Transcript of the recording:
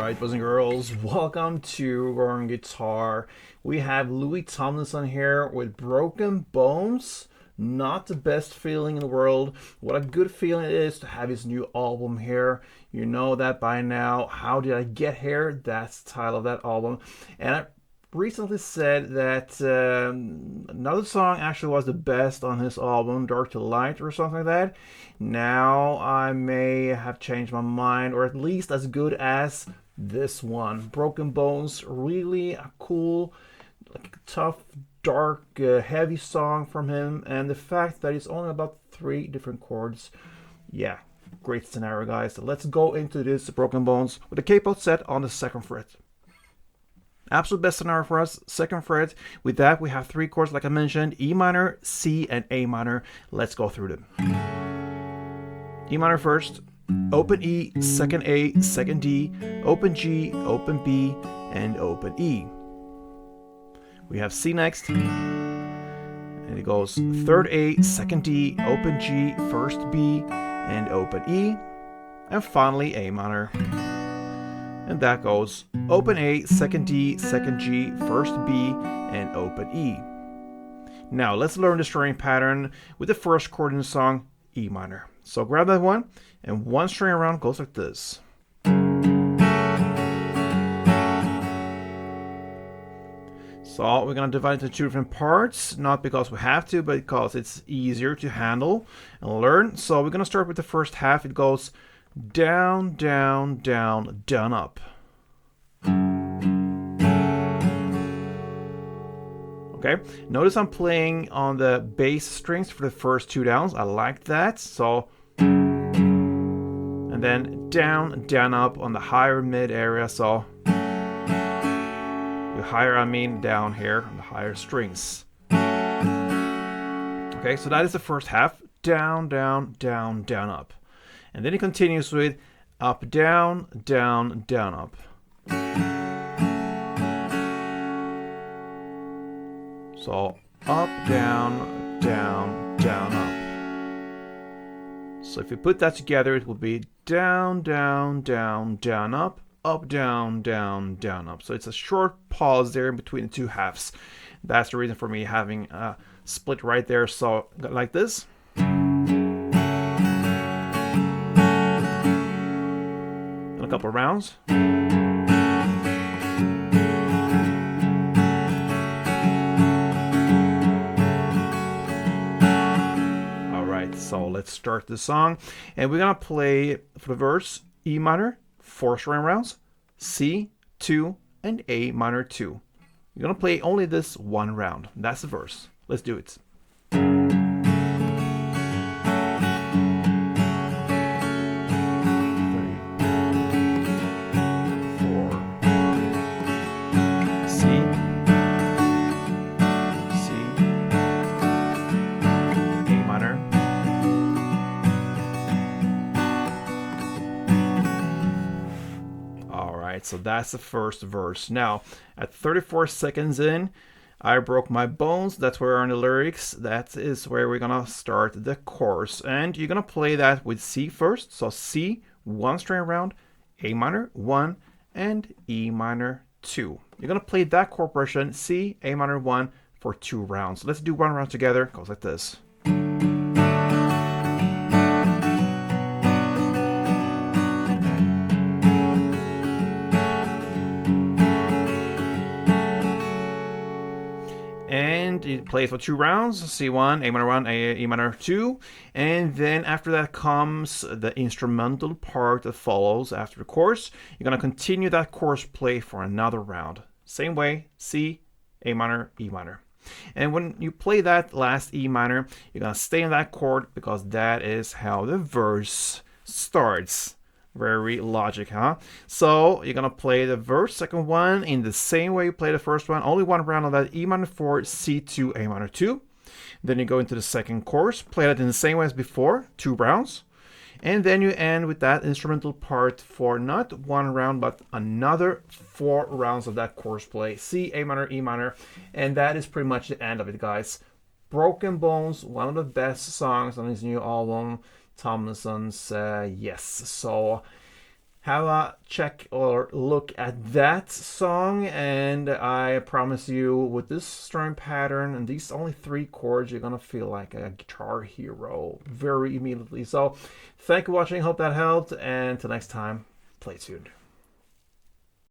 Alright, boys and girls, welcome to Roaring Guitar. We have Louis Tomlinson here with Broken Bones. Not the best feeling in the world. What a good feeling it is to have his new album here. You know that by now. How did I get here? That's the title of that album. And I recently said that another song actually was the best on his album, Dark to Light or something like that. Now I may have changed my mind, or at least as good as this one. Broken Bones, really a cool, like tough, dark, heavy song from him, and the fact that it's only about 3 different chords. Yeah, great scenario, guys. So let's go into this Broken Bones with a capo set on the 2nd fret. Absolute best scenario for us, 2nd fret. With that, we have 3 chords, like I mentioned: E minor, C, and A minor. Let's go through them. E minor first, open E, 2nd A, 2nd D, open G, open B, and open E. We have C next, and it goes 3rd A, 2nd D, open G, 1st B, and open E, and finally A minor. And that goes open A, 2nd D, 2nd G, 1st B, and open E. Now let's learn the strumming pattern with the first chord in the song, E minor. So grab that one, and one string around goes like this. So we're going to divide it into 2 different parts, not because we have to, but because it's easier to handle and learn. So we're going to start with the first half. It goes down, down, down, down, up. Okay, notice I'm playing on the bass strings for the first 2 downs. I like that. So, and then down, down, up on the higher mid area. So, with higher I mean down here on the higher strings. Okay, so that is the first half. Down, down, down, down, up. And then it continues with up, down, down, down, up. So up, down, down, down, up. So if you put that together, it will be down, down, down, down, up, down, down, down, up. So it's a short pause there in between the 2 halves. That's the reason for me having a split right there. So like this. And a couple of rounds. So let's start the song, and we're gonna play for the verse E minor, 4 string rounds, C, 2, and A minor 2. You're gonna play only this 1 round. That's the verse. Let's do it. So that's the first verse. Now, at 34 seconds in, I broke my bones. That's where on the lyrics. That is where we're gonna start the chorus. And you're gonna play that with C first. So C, 1 string around, A minor, 1, and E minor, 2. You're gonna play that chord progression, C, A minor, 1, for 2 rounds. Let's do 1 round together. It goes like this. And it plays for 2 rounds, C1, A minor 1, E minor 2, and then after that comes the instrumental part that follows after the chorus. You're going to continue that chorus play for another round. Same way, C, A minor, E minor. And when you play that last E minor, you're going to stay in that chord because that is how the verse starts. Very logic, huh? So you're gonna play the verse, 2nd one, in the same way you play the first one. Only 1 round on that: E minor 4, C2, A minor 2. Then you go into the 2nd chorus, play that in the same way as before, 2 rounds. And then you end with that instrumental part for not 1 round, but another 4 rounds of that chorus play. C, A minor, E minor. And that is pretty much the end of it, guys. Broken Bones, one of the best songs on his new album, Tomlinson's. Yes. So have a check or look at that song, and I promise you, with this string pattern and these only 3 chords, you're gonna feel like a guitar hero very immediately. So thank you for watching, hope that helped, and until next time, play tuned.